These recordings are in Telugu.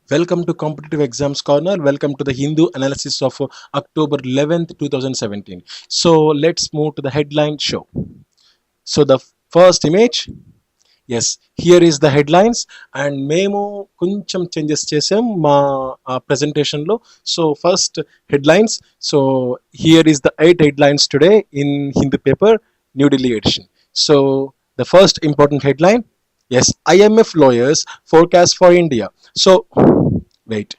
Welcome to Competitive Exams Corner. Welcome to the Hindu analysis of October 11th, 2017. So let's move to the headline show. So the first image, yes, here is the headlines, and మేము కొంచెం చేంజెస్ చేసాం మా ప్రెజెంటేషన్లో. So first headlines. So here is the 8 headlines today in Hindu paper, New Delhi edition. So the first important headline, yes, IMF lawyers forecast for India. So wait,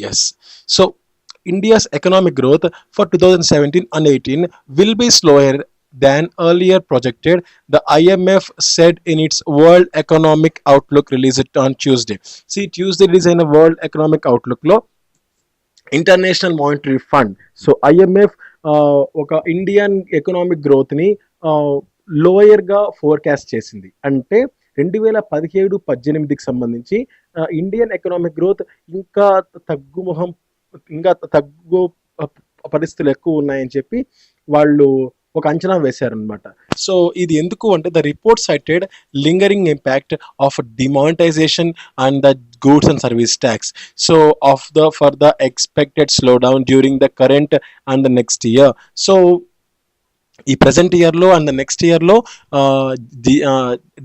yes, so India's economic growth for 2017 and 18 will be slower than earlier projected, the IMF said in its World Economic Outlook released on Tuesday. See, Tuesday release అయిన World Economic Outlook లో international monetary fund, so IMF ఒక ఇండియన్ ఎకనామిక్ గ్రోత్ని లోయర్గా ఫోర్కాస్ట్ చేసింది. అంటే 2017-18కి సంబంధించి ఇండియన్ ఎకనామిక్ గ్రోత్ ఇంకా తగ్గు పరిస్థితులు ఎక్కువ ఉన్నాయని చెప్పి వాళ్ళు ఒక అంచనా వేశారనమాట. సో ఇది ఎందుకు అంటే the report cited lingering impact of demonetisation and the goods and service tax, so of the for the expected slow down during the current and the next year. So ఈ ప్రజెంట్ ఇయర్లో అండ్ ద నెక్స్ట్ ఇయర్లో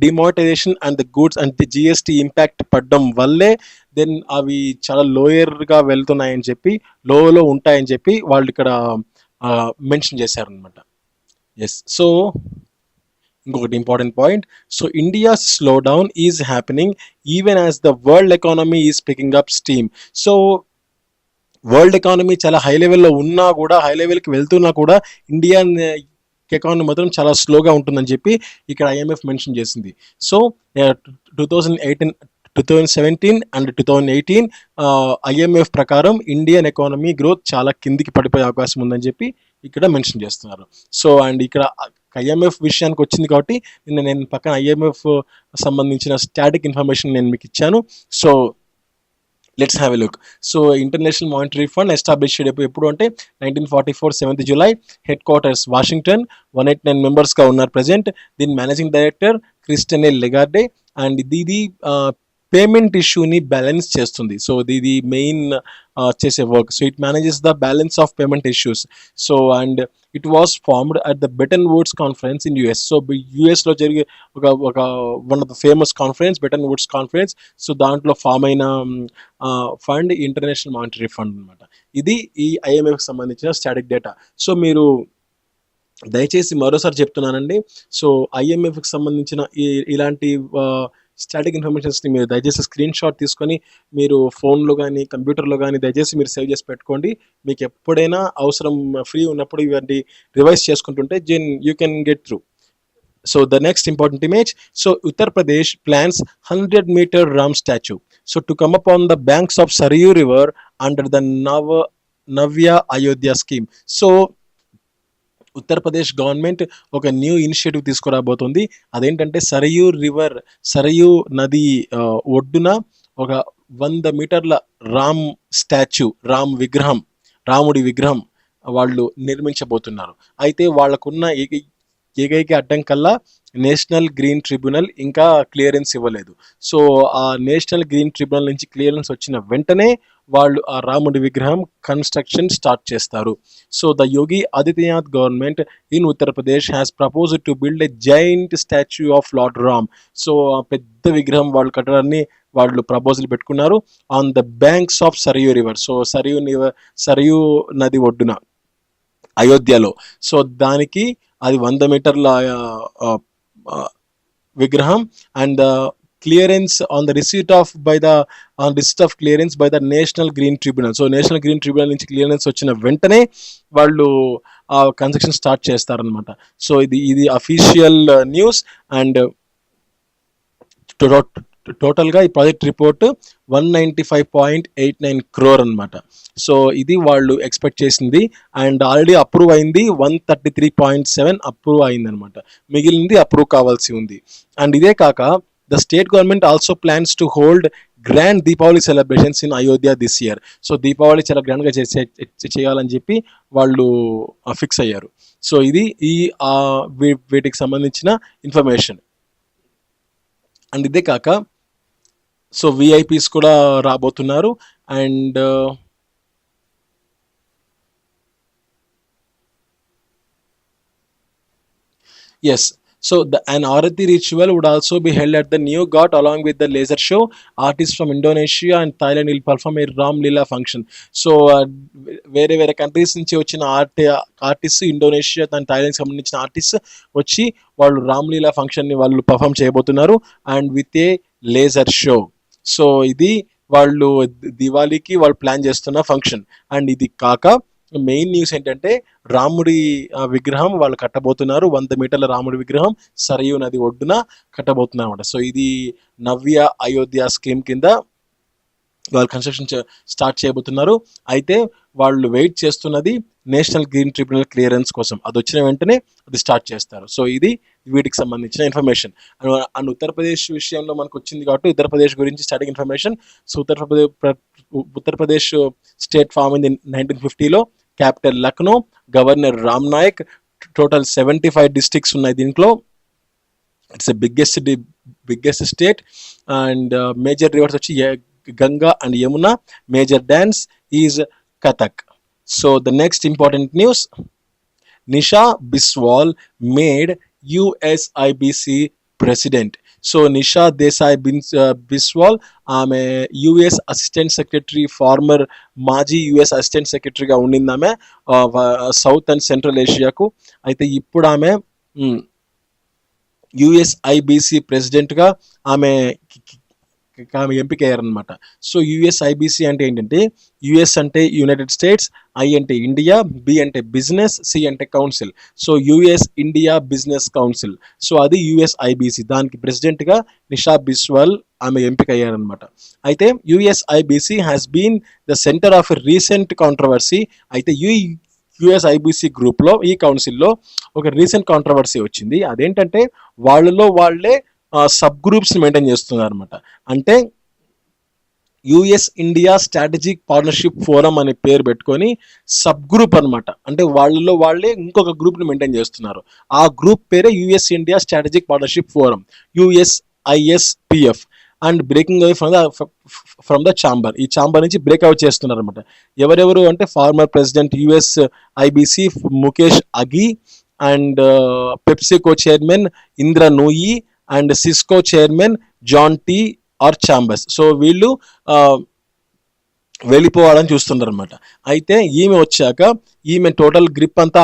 demonetisation and the goods and the GST impact పడడం వల్లే దెన్ అవి చాలా లోయర్గా వెళ్తున్నాయని చెప్పి, లోలో ఉంటాయని చెప్పి వాళ్ళు ఇక్కడ మెన్షన్ చేశారనమాట. ఎస్, సో ఇంకొకటి important point, so India's slow down is happening even as the world economy is picking up steam. So world economy చాలా హై లెవెల్లో ఉన్నా కూడా, హై లెవెల్కి వెళ్తున్నా కూడా ఇండియన్ ఎకానమీ మాత్రం చాలా స్లోగా ఉంటుందని చెప్పి ఇక్కడ ఐఎంఎఫ్ మెన్షన్ చేసింది. సో 2017 అండ్ 2018 ఐఎంఎఫ్ ప్రకారం ఇండియన్ ఎకానమీ గ్రోత్ చాలా కిందికి పడిపోయే అవకాశం ఉందని చెప్పి ఇక్కడ మెన్షన్ చేస్తున్నారు. సో అండ్ ఇక్కడ ఐఎంఎఫ్ విషయానికి వచ్చింది కాబట్టి నేను పక్కన ఐఎంఎఫ్ సంబంధించిన స్టాటిక్ ఇన్ఫర్మేషన్ నేను మీకు ఇచ్చాను. So let's have a look. So international monetary fund established ఎప్పుడు అంటే 1944 7th July, headquarters Washington, 189 మెంబర్స్గా ఉన్నారు ప్రజెంట్. దీని managing director Christine Lagarde, and ఇది పేమెంట్ ఇష్యూని బ్యాలెన్స్ చేస్తుంది. సో ఇది మెయిన్ చేసే work. So it manages the balance of payment issues. So and it was formed at the Bretton Woods conference in US. So యుఎస్లో జరిగే ఒక one of the famous conference, Bretton Woods conference. So దాంట్లో ఫామ్ అయిన ఫండ్ ఇంటర్నేషనల్ మానిటరీ ఫండ్ అనమాట. ఇది ఈ ఐఎంఎఫ్కి సంబంధించిన స్టాటిక్ డేటా. సో మీరు దయచేసి మరోసారి చెప్తున్నానండి, సో ఐఎంఎఫ్కి సంబంధించిన ఇలాంటి స్టాటిక్ ఇన్ఫర్మేషన్స్ని మీరు దయచేసి స్క్రీన్ షాట్ తీసుకొని మీరు ఫోన్లో కానీ కంప్యూటర్లో కానీ దయచేసి మీరు సేవ్ చేసి పెట్టుకోండి. మీకు ఎప్పుడైనా అవసరం ఫ్రీ ఉన్నప్పుడు ఇవన్నీ రివైజ్ చేసుకుంటుంటే you can get through. So the next important image, so Uttar Pradesh plans 100-meter Ram statue so to come up on the banks of Saryu River under the Navya Ayodhya scheme. So Uttar Pradesh government ఒక న్యూ ఇనిషియేటివ్ తీసుకురాబోతుంది. అదేంటంటే సరయూ నది ఒడ్డున ఒక 100 మీటర్ల రాముడి విగ్రహం వాళ్ళు నిర్మించబోతున్నారు. అయితే వాళ్ళకున్న ఏకైక అడ్డంకల్లా నేషనల్ గ్రీన్ ట్రిబ్యునల్ ఇంకా క్లియరెన్స్ ఇవ్వలేదు. సో ఆ నేషనల్ గ్రీన్ ట్రిబ్యునల్ నుంచి క్లియరెన్స్ వచ్చిన వెంటనే వాళ్ళు ఆ రాముడి విగ్రహం కన్స్ట్రక్షన్ స్టార్ట్ చేస్తారు. So the Yogi Adityanath government in Uttar Pradesh has proposed to build a giant statue of lord Ram. So ఆ పెద్ద విగ్రహం వాళ్ళు కట్టడాన్ని వాళ్ళు ప్రపోజల్ పెట్టుకున్నారు on the banks of Sarayu river. So Sarayu నది ఒడ్డున అయోధ్యలో. సో దానికి అది 100 మీటర్ల విగ్రహం and clearance on the receipt of clearance by the National Green Tribunal. So national green tribunal నుంచి క్లియరెన్స్ వచ్చిన వెంటనే వాళ్ళు ఆ కన్స్ట్రక్షన్ స్టార్ట్ చేస్తారనమాట. సో ఇది అఫీషియల్ న్యూస్. అండ్ టోటల్గా ఈ ప్రాజెక్ట్ రిపోర్ట్ 195.89 crore అనమాట. సో ఇది వాళ్ళు ఎక్స్పెక్ట్ చేసింది. అండ్ ఆల్రెడీ అప్రూవ్ అయింది 133.7 అప్రూవ్ అయింది అనమాట. మిగిలింది అప్రూవ్ కావాల్సి ఉంది. అండ్ ఇదే కాక the state government also plans to hold grand Deepavali celebrations in Ayodhya this year. So Deepavali చాలా గ్రాండ్గా చేయాలని చెప్పి వాళ్ళు ఫిక్స్ అయ్యారు. సో ఇది వీటికి సంబంధించిన ఇన్ఫర్మేషన్. అండ్ ఇదే కాక సో విఐపీస్ కూడా రాబోతున్నారు. And yes, so an Arati ritual would also be held at the new ghat along with the laser show. Artists from Indonesia and Thailand will perform a Ram Lila function. So వేరే వేరే కంట్రీస్ నుంచి వచ్చిన ఆర్టిస్ట్, ఇండోనేషియా అండ్ థాయిలాండ్ సంబంధించిన ఆర్టిస్ట్ వచ్చి వాళ్ళు రామ్ లీలా ఫంక్షన్ ని వాళ్ళు పర్ఫామ్ చేయబోతున్నారు and with a laser show. So ఇది వాళ్ళు దివాళీకి వాళ్ళు ప్లాన్ చేస్తున్న ఫంక్షన్. అండ్ ఇది కాక మెయిన్ న్యూస్ ఏంటంటే రాముడి విగ్రహం వాళ్ళు కట్టబోతున్నారు. 100 మీటర్ల రాముడి విగ్రహం సరయూ నది ఒడ్డున కట్టబోతున్నారు అనమాట. సో ఇది నవ్య అయోధ్య స్కీమ్ కింద వాళ్ళు కన్స్ట్రక్షన్ స్టార్ట్ చేయబోతున్నారు. అయితే వాళ్ళు వెయిట్ చేస్తున్నది నేషనల్ గ్రీన్ ట్రిబ్యునల్ క్లియరెన్స్ కోసం. అది వచ్చిన వెంటనే అది స్టార్ట్ చేస్తారు. సో ఇది వీటికి సంబంధించిన ఇన్ఫర్మేషన్. అండ్ ఉత్తరప్రదేశ్ విషయంలో మనకు వచ్చింది కాబట్టి ఉత్తరప్రదేశ్ గురించి starting information. So Uttar Pradesh state form in 1950లో, capital Lucknow, governor Ram Naik, total 75 districts ఉన్నాయి దీంట్లో. It's biggest state. And major reverse వచ్చి Ganga and Yamuna. Major dance is Kathak. So the next important news, Nisha Biswal made యుఎస్ఐబిసి president. So నిషా దేశాయ్ బిస్వాల్ ఆమె యుఎస్ అసిస్టెంట్ సెక్రటరీ, ఫార్మర్ మాజీ యుఎస్ అసిస్టెంట్ సెక్రటరీగా ఉండింది ఆమె సౌత్ అండ్ సెంట్రల్ ఏషియాకు. అయితే ఇప్పుడు ఆమె యుఎస్ఐబిసి ప్రెసిడెంట్గా ఆమె ఎంపిక అయ్యారనమాట. సో యుఎస్ఐబిసి అంటే ఏంటంటే, యుఎస్ అంటే యునైటెడ్ స్టేట్స్, ఐ అంటే ఇండియా, బి అంటే బిజినెస్, సి అంటే council. So US India business council. So అది యుఎస్ఐబిసి. దానికి ప్రెసిడెంట్గా నిషా బిస్వాల్ ఆమె ఎంపిక అయ్యారనమాట. అయితే USIBC has been the centre of a recent controversy. అయితే యుఎస్ఐబిసి గ్రూప్లో, ఈ కౌన్సిల్లో ఒక రీసెంట్ కాంట్రవర్సీ వచ్చింది. అదేంటంటే వాళ్ళే సబ్ గ్రూప్స్ని మెయింటైన్ చేస్తున్నారు అనమాట. అంటే US India strategic partnership forum అనే పేరు పెట్టుకొని సబ్ గ్రూప్ అనమాట. అంటే వాళ్ళే ఇంకొక గ్రూప్ని మెయింటైన్ చేస్తున్నారు. ఆ గ్రూప్ పేరే US India strategic partnership forum, USISPF. And breaking away from the chamber. ఈ ఛాంబర్ నుంచి బ్రేక్అవుట్ చేస్తున్నారు అనమాట. ఎవరెవరు అంటే former president US IBC Mukesh Aghi, and PepsiCo chairman Indra Nooyi, and Cisco chairman John T R Chambers. So వీళ్ళు వెళ్ళిపోవాలని చూస్తున్నారు అనమాట. అయితే ఈమె వచ్చాక ఈమె టోటల్ గ్రిప్ అంతా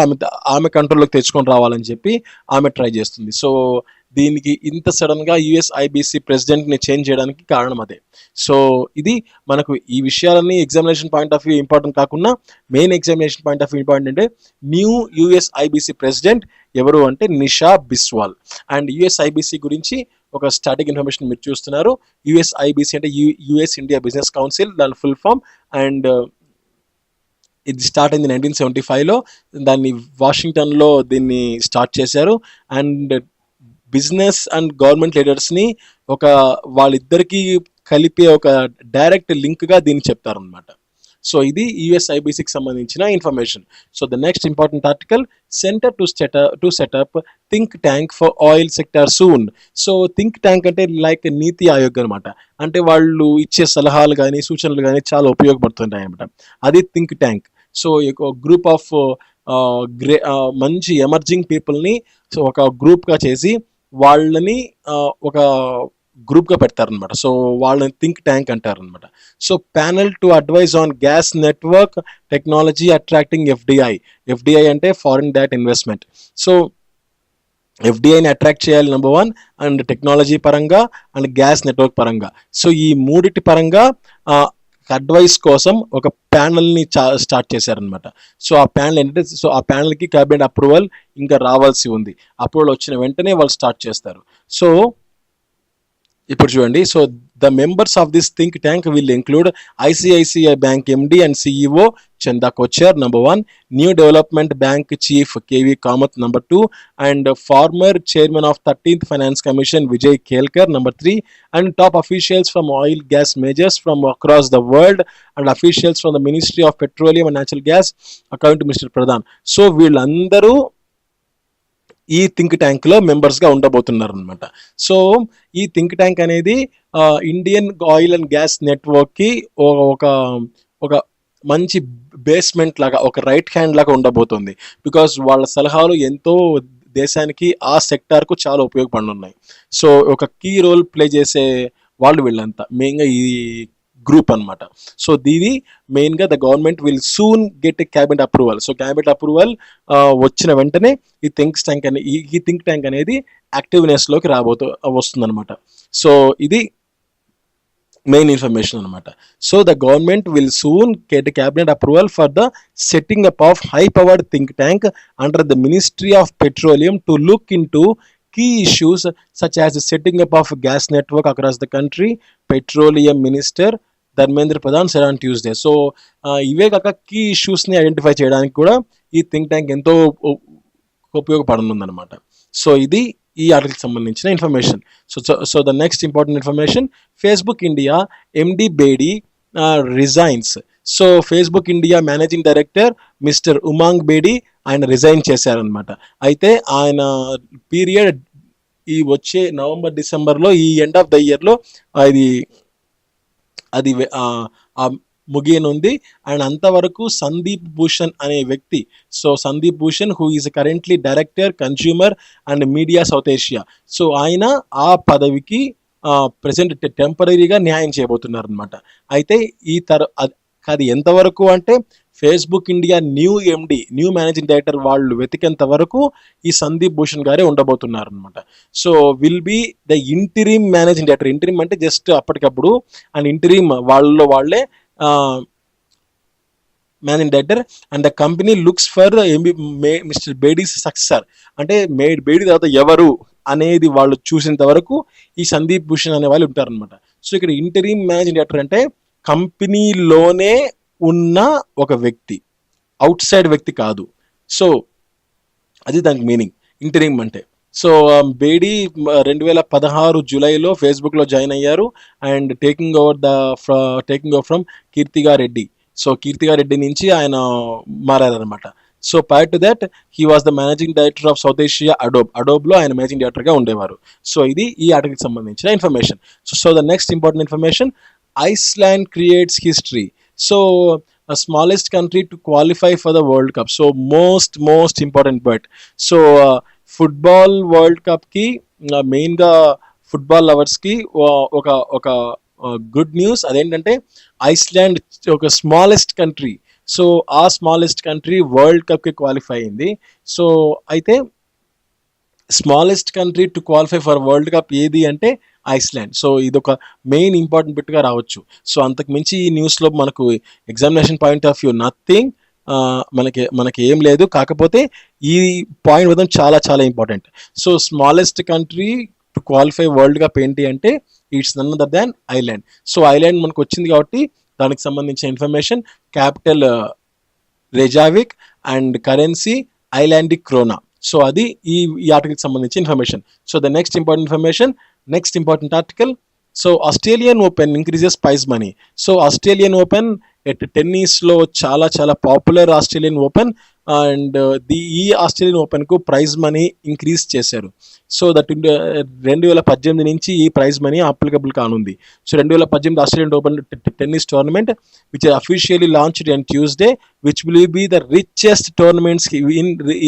ఆమె కంట్రోల్లోకి తెచ్చుకొని రావాలని చెప్పి ఆమె ట్రై చేస్తుంది. సో దీనికి ఇంత సడన్గా యుఎస్ఐబిసి ప్రెసిడెంట్ని చేంజ్ చేయడానికి కారణం అదే. సో ఇది మనకు ఈ విషయాలన్నీ examination point of view important కాకుండా main examination point of view important అంటే న్యూ యుఎస్ఐబిసి ప్రెసిడెంట్ ఎవరు అంటే నిషా బిస్వాల్. అండ్ యుఎస్ఐబిసి గురించి ఒక స్టాటిక్ ఇన్ఫర్మేషన్ మీరు చూస్తున్నారు. యుఎస్ఐబిసి అంటే యుఎస్ ఇండియా బిజినెస్ కౌన్సిల్, దాని ఫుల్ ఫామ్. అండ్ ఇది స్టార్ట్ అయింది 1975లో. దాన్ని వాషింగ్టన్లో దీన్ని స్టార్ట్ చేశారు. అండ్ బిజినెస్ అండ్ గవర్నమెంట్ లీడర్స్ని వాళ్ళిద్దరికి కలిపే ఒక డైరెక్ట్ లింక్గా దీన్ని చెప్తారనమాట. సో ఇది యుఎస్ఐబిసికి సంబంధించిన information. So the next important article, centre to set up think tank for oil sector soon. So think tank అంటే లైక్ నీతి ఆయోగ్ అనమాట. అంటే వాళ్ళు ఇచ్చే సలహాలు కానీ సూచనలు కానీ చాలా ఉపయోగపడుతుంటాయి అనమాట. అది think tank. So group of మంచి ఎమర్జింగ్ పీపుల్ని ఒక గ్రూప్గా చేసి వాళ్ళని ఒక గ్రూప్గా పెడతారనమాట. సో వాళ్ళని థింక్ ట్యాంక్ అంటారనమాట. So panel to advise on gas network technology attracting FDI అంటే ఫారిన్ డైరెక్ట్ ఇన్వెస్ట్మెంట్. సో ఎఫ్డిఐని అట్రాక్ట్ చేయాలి నెంబర్ 1, అండ్ టెక్నాలజీ పరంగా అండ్ గ్యాస్ నెట్వర్క్ పరంగా. సో ఈ మూడిటి పరంగా అడ్వైస్ కోసం ఒక ప్యానల్ని స్టార్ట్ చేశారనమాట. సో ఆ ప్యానల్ ఏంటంటే, సో ఆ ప్యానల్కి క్యాబినెట్ అప్రూవల్ ఇంకా రావాల్సి ఉంది. అప్రూవల్ వచ్చిన వెంటనే వాళ్ళు స్టార్ట్ చేస్తారు. సో ఇప్పుడు చూడండి, so the members of this think tank will include ICICI bank MD and CEO Chanda Kochhar number 1, new development bank chief K V Kamath number 2, and former chairman of 13th finance commission Vijay Kelkar number 3, and top officials from oil gas majors from across the world, and officials from the ministry of petroleum and natural gas according to mister Pradhan. So వీళ్ళందరూ ఈ థింక్ ట్యాంక్లో మెంబర్స్గా ఉండబోతున్నారు అనమాట. సో ఈ థింక్ ట్యాంక్ అనేది ఇండియన్ ఆయిల్ అండ్ గ్యాస్ నెట్వర్క్కి ఒక ఒక మంచి బేస్మెంట్ లాగా, ఒక రైట్ హ్యాండ్ లాగా ఉండబోతుంది. బికాస్ వాళ్ళ సలహాలు ఎంతో దేశానికి ఆ సెక్టార్కు చాలా ఉపయోగపడనున్నాయి. సో ఒక కీ రోల్ ప్లే చేసే వాళ్ళు వీళ్ళంతా మెయిన్గా ఈ గ్రూప్ అనమాట. సో దీని మెయిన్గా the government will soon get a cabinet approval. So cabinet approval వచ్చిన వెంటనే ఈ థింక్ ట్యాంక్ అనేది యాక్టివ్నెస్లోకి వస్తుంది అనమాట. సో ఇది మెయిన్ ఇన్ఫర్మేషన్ అనమాట. So the government will soon get cabinet approval for the setting up of high powered think tank under the ministry of petroleum to look in to key issues such as the setting up of a gas network across the country, Petroleum Minister Dharmendra Pradhan said on Tuesday. So ఇవే కాక కీ ఇష్యూస్ని ఐడెంటిఫై చేయడానికి కూడా ఈ థింక్ ట్యాంక్ ఎంతో ఉపయోగపడనుందనమాట. సో ఇది ఈ ఆర్టికల్కి సంబంధించిన information. So the next important information, Facebook India MD Bedi resigns. So Facebook India managing director mister Umang Bedi ఆయన రిజైన్ చేశారనమాట. అయితే ఆయన పీరియడ్ ఈ వచ్చే నవంబర్ డిసెంబర్లో, ఈ ఎండ్ ఆఫ్ ద ఇయర్లో అది ముగియనుంది. అండ్ అంతవరకు సందీప్ భూషణ్ అనే వ్యక్తి, so Sandeep Bhushan who is currently director consumer and media south Asia, so ఆయన ఆ పదవికి ప్రెసెంట్ టెంపరీగా న్యాయం చేయబోతున్నారు అనమాట. అయితే అది ఎంతవరకు అంటే Facebook India new managing director వాళ్ళు వెతికేంత వరకు ఈ సందీప్ భూషణ్ గారే ఉండబోతున్నారు అనమాట. So will be the interim managing director. Interim అంటే జస్ట్ అప్పటికప్పుడు, అండ్ ఇంటరిమ్ వాళ్ళే managing director. And the company looks for mister Bedi's successor. అంటే బేడీ తర్వాత ఎవరు అనేది వాళ్ళు చూసేంత వరకు ఈ సందీప్ భూషణ్ అనే వాళ్ళు ఉంటారనమాట. సో ఇక్కడ ఇంటరిమ్ మేనేజింగ్ డైరెక్టర్ అంటే కంపెనీలోనే ఉన్న ఒక వ్యక్తి, అవుట్ సైడ్ వ్యక్తి కాదు. సో అది దానికి మీనింగ్ ఇంటరిమ్ అంటే. సో బేడీ 2016 జూలైలో ఫేస్బుక్లో జాయిన్ అయ్యారు and taking over from Kirthiga Reddy. So Kirthiga Reddy నుంచి ఆయన మారారనమాట. So prior to that he was the managing director of South Asia అడోబ్లో ఆయన మేనేజింగ్ డైరెక్టర్గా ఉండేవారు. సో ఇది ఈ ఆర్టికల్కి సంబంధించిన information. So the next important information, Iceland creates history. So smallest country to qualify for the World Cup. So most important part. So football world కప్కి మెయిన్గా ఫుట్బాల్ లవర్స్కి ఒక గుడ్ న్యూస్. అదేంటంటే ఐస్లాండ్ ఒక స్మాలెస్ట్ కంట్రీ. సో ఆ స్మాలెస్ట్ కంట్రీ వరల్డ్ కప్కి క్వాలిఫై అయింది. సో అయితే smallest country to qualify for world cup ఏది అంటే ఐస్లాండ్. సో ఇది ఒక మెయిన్ ఇంపార్టెంట్ బిట్గా రావచ్చు. సో అంతకు మించి ఈ న్యూస్లో మనకు examination point of view nothing, మనకి ఏం లేదు. కాకపోతే ఈ పాయింట్ మాత్రం చాలా చాలా important. So smallest country to qualify world cup ఏంటి అంటే it's none other than Iceland. So Iceland మనకు వచ్చింది కాబట్టి దానికి సంబంధించిన information, capital Reykjavik and currency Icelandic krona. So అది ఈ ఆర్టికల్కి సంబంధించిన information. So the next important article, so Australian Open increases prize money. So Australian Open టెన్నిస్లో చాలా చాలా పాపులర్ ఆస్ట్రేలియన్ ఓపెన్, అండ్ ఈ ఆస్ట్రేలియన్ ఓపెన్కు ప్రైజ్ మనీ ఇంక్రీజ్ చేశారు. సో దట్ 2018 నుంచి ఈ ప్రైజ్ మనీ అప్లికబుల్ కానుంది. So 2018 Australian open tennis tournament which officially launched on Tuesday which will be the richest tournaments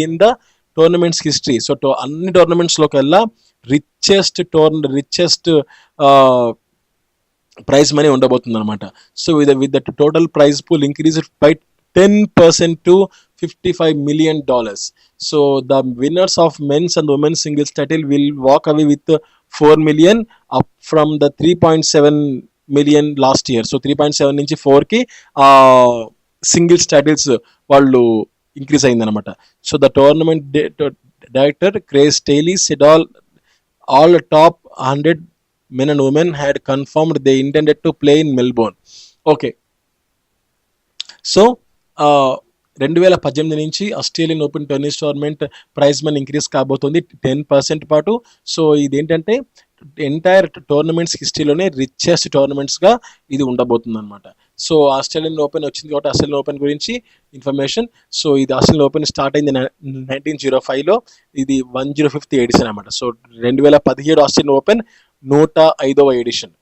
in the tournaments history. So అన్ని టోర్నమెంట్స్లోకి వెళ్ళా రిచెస్ట్ ప్రైజ్ మనీ ఉండబోతుంది అనమాట. So with that total prize pool increase by 10% to $55 million. So the winners of men's and women's singles title will walk away with $4 million up from the $3.7 million last year. So 3.7 నుంచి 4కి సింగిల్స్ టైటిల్స్ వాళ్ళు ఇంక్రీజ్ అయిందనమాట. So the tournament director Craig Tiley said all top 100 men and women had confirmed they intended to play in Melbourne. Okay. So 2018 నుంచి Australian open tennis tournament prize money increase కాబోతుంది 10% పాటు. సో ఇదేంటంటే ఎంటైర్ టోర్నమెంట్స్ హిస్టరీలోనే రిచెస్ట్ టోర్నమెంట్స్గా ఇది ఉండబోతుంది అనమాట. సో ఆస్ట్రేలియన్ ఓపెన్ వచ్చింది కాబట్టి ఆస్ట్రేలియన్ ఓపెన్ గురించి ఇన్ఫర్మేషన్. సో ఇది ఆస్ట్రేలియన్ ఓపెన్ స్టార్ట్ అయింది 1905లో. ఇది 105th ఎడిషన్ అనమాట. సో 2017 ఆస్ట్రేలియన్ ఓపెన్ 105వ ఎడిషన్.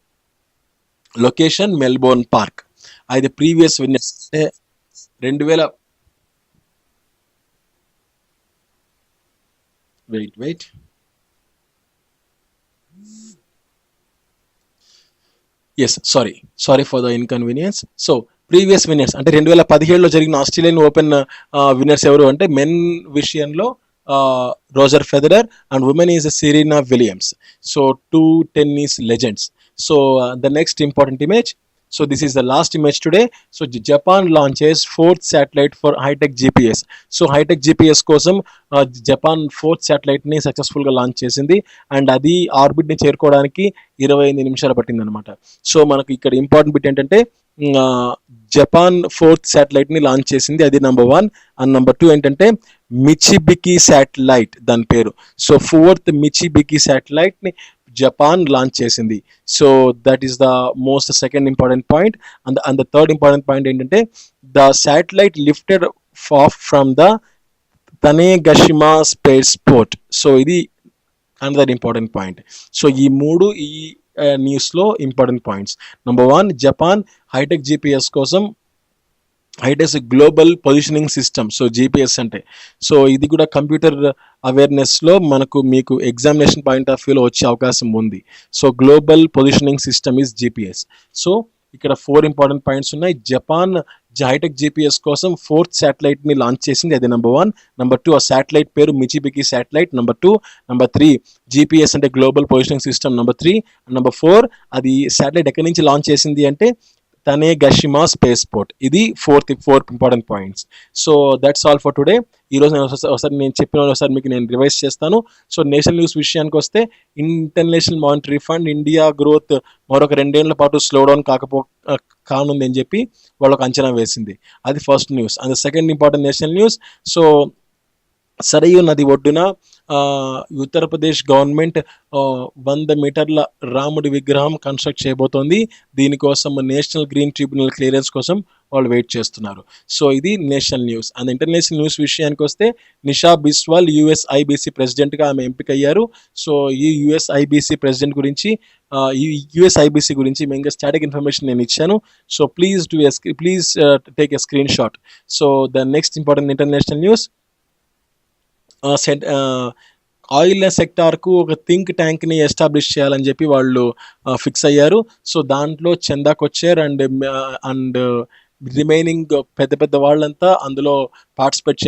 Location Melbourne Park. అయితే ప్రీవియస్ విన్నర్స్ అంటే 2000 wait yes, sorry for the inconvenience. So previous winners అంటే 2017లో జరిగిన ఆస్ట్రేలియన్ ఓపెన్ విన్నర్స్ ఎవరు అంటే మెన్ విషయంలో Roger Federer and women is Serena Williams. So two tennis legends. So the next important image. So this is the last image today. So Japan launches fourth satellite for high-tech GPS. So high-tech GPS కోసం జపాన్ ఫోర్త్ శాటిలైట్ ని సక్సెస్ఫుల్ గా లాంచ్ చేసింది అండ్ అది ఆర్బిట్ ని చేరుకోవడానికి 25 నిమిషాలు పట్టింది అనమాట. సో మనకు ఇక్కడ ఇంపార్టెంట్ బిట్ ఏంటంటే జపాన్ ఫోర్త్ శాటిలైట్ ని లాంచ్ చేసింది, అది నెంబర్ 1. అండ్ నెంబర్ 2 ఏంటంటే మిచిబికి శాటిలైట్ దాని పేరు. సో ఫోర్త్ మిచిబికి శాటిలైట్ ని జపాన్ లాంచ్ చేసింది. So that is the most second important point. And the third important point ఏంటంటే the satellite lifted off from the Tanegashima space port. So ఇది అనదర్ ఇంపార్టెంట్ పాయింట్. సో ఈ మూడు ఈ న్యూస్లో important points. Number 1 Japan hitech GPS కోసం hitech global positioning system. So GPS అంటే సో ఇది కూడా కంప్యూటర్ అవేర్నెస్లో మీకు ఎగ్జామినేషన్ పాయింట్ ఆఫ్ వ్యూలో వచ్చే అవకాశం ఉంది. So global positioning system is GPS. So ఇక్కడ 4 ఇంపార్టెంట్ పాయింట్స్ ఉన్నాయి. జపాన్ హైటెక్ జీపీఎస్ కోసం ఫోర్త్ శాటిలైట్ ని లాంచ్ చేసింది, అది నెంబర్ 1. నెంబర్ 2 ఆ శాటిలైట్ పేరు మిచిబికి శాటిలైట్, నెంబర్ 2. నెంబర్ 3 జీపీఎస్ అంటే global positioning system, number 3. Number 4 అది శాటిలైట్ ఎక్కడి నుంచి లాంచ్ చేసింది అంటే తనేగషిమా స్పేస్ పోర్ట్. ఇది four important points. So that's all for today. ఈరోజు నేను చెప్పిన ఒకసారి మీకు నేను రివైజ్ చేస్తాను. సో నేషనల్ న్యూస్ విషయానికి వస్తే international monetary fund India growth మరొక 2 ఏళ్ల పాటు స్లో డౌన్ కానుంది అని చెప్పి వాళ్ళకు అంచనా వేసింది. అది first news. And second important national news. So Sarayu నది ఒడ్డున ఉత్తరప్రదేశ్ గవర్నమెంట్ 100 మీటర్ల రాముడి విగ్రహం కన్స్ట్రక్ట్ చేయబోతోంది. దీనికోసం నేషనల్ గ్రీన్ ట్రిబ్యునల్ క్లియరెన్స్ కోసం వాళ్ళు వెయిట్ చేస్తున్నారు. సో ఇది national news. And international news విషయానికి వస్తే నిషా బిస్వాల్ యుఎస్ఐబిసి ప్రెసిడెంట్గా ఆమె ఎంపికయ్యారు. సో ఈ యుఎస్ఐబిసి ప్రెసిడెంట్ గురించి ఈ యుఎస్ఐబిసి గురించి మెయిన్గా స్టాటిక్ ఇన్ఫర్మేషన్ నేను ఇచ్చాను. So please take a screenshot. So the next important international news, oil సెక్టార్కు ఒక థింక్ ట్యాంక్ని ఎస్టాబ్లిష్ చేయాలని చెప్పి వాళ్ళు ఫిక్స్ అయ్యారు. సో దాంట్లో చందా కొచ్చేర్ అండ్ రిమైనింగ్ పెద్ద వాళ్ళంతా అందులో పార్టిసిపేట్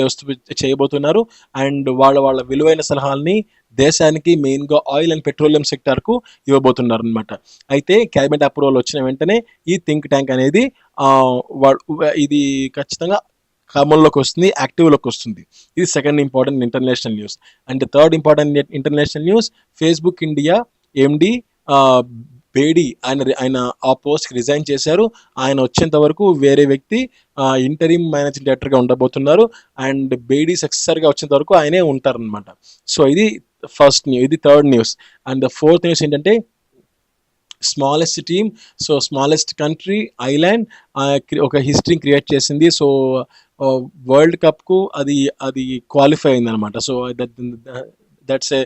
చేయబోతున్నారు. అండ్ వాళ్ళ విలువైన సలహాలని దేశానికి మెయిన్గా ఆయిల్ అండ్ పెట్రోలియం సెక్టార్కు ఇవ్వబోతున్నారు అనమాట. అయితే క్యాబినెట్ అప్రూవల్ వచ్చిన వెంటనే ఈ థింక్ ట్యాంక్ అనేది ఇది ఖచ్చితంగా అమల్లోకి వస్తుంది, యాక్టివ్లోకి వస్తుంది. ఇది second important international news. And third important international news, Facebook India ఎండి బేడీ ఆయన ఆ పోస్ట్కి రిజైన్ చేశారు. ఆయన వచ్చేంత వరకు వేరే వ్యక్తి ఇంటరిమ్ మేనేజింగ్ డైరెక్టర్గా ఉండబోతున్నారు. అండ్ బేడీ సక్సెసర్గా వచ్చేంత వరకు ఆయనే ఉంటారనమాట. సో ఇది ఫస్ట్ న్యూస్, ఇది third news. And the fourth news ఏంటంటే smallest team, so smallest country Iceland ఒక హిస్టరీ క్రియేట్ చేసింది. సో వరల్డ్ కప్కు అది క్వాలిఫై అయింది అనమాట. So that's a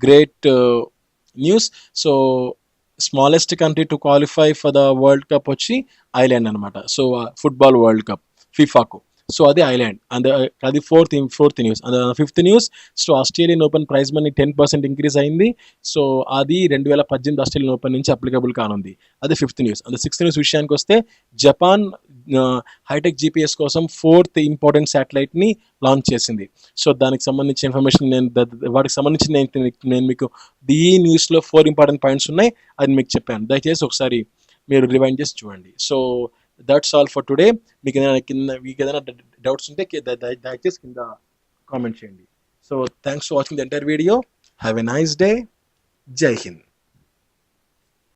great news. So smallest country to qualify for the world cup వచ్చి ఐలాండ్ అనమాట. సో ఫుట్బాల్ వరల్డ్ కప్ ఫిఫాకు. సో అది ఐలాండ్. అండ్ అది fourth news. And fifth news, so Australian Open prize money 10% increase అయింది. సో అది 2018 ఆస్ట్రేలియన్ ఓపెన్ నుంచి అప్లికబుల్ కానుంది. అది fifth news. And sixth news విషయానికి వస్తే జపాన్ హైటెక్ జీపీఎస్ కోసం ఫోర్త్ ఇంపార్టెంట్ శాటిలైట్ని లాంచ్ చేసింది. సో దానికి సంబంధించిన ఇన్ఫర్మేషన్ వాటికి సంబంధించి నేను మీకు ఈ న్యూస్లో 4 ఇంపార్టెంట్ పాయింట్స్ ఉన్నాయి, అది మీకు చెప్పాను. దయచేసి ఒకసారి మీరు రివైండ్ చేసి చూడండి. So that's all for today. మీకు ఏదైనా డౌట్స్ ఉంటే దయచేసి కింద కామెంట్ చేయండి. So thanks for watching the entire video. Have a nice day. జై హింద్.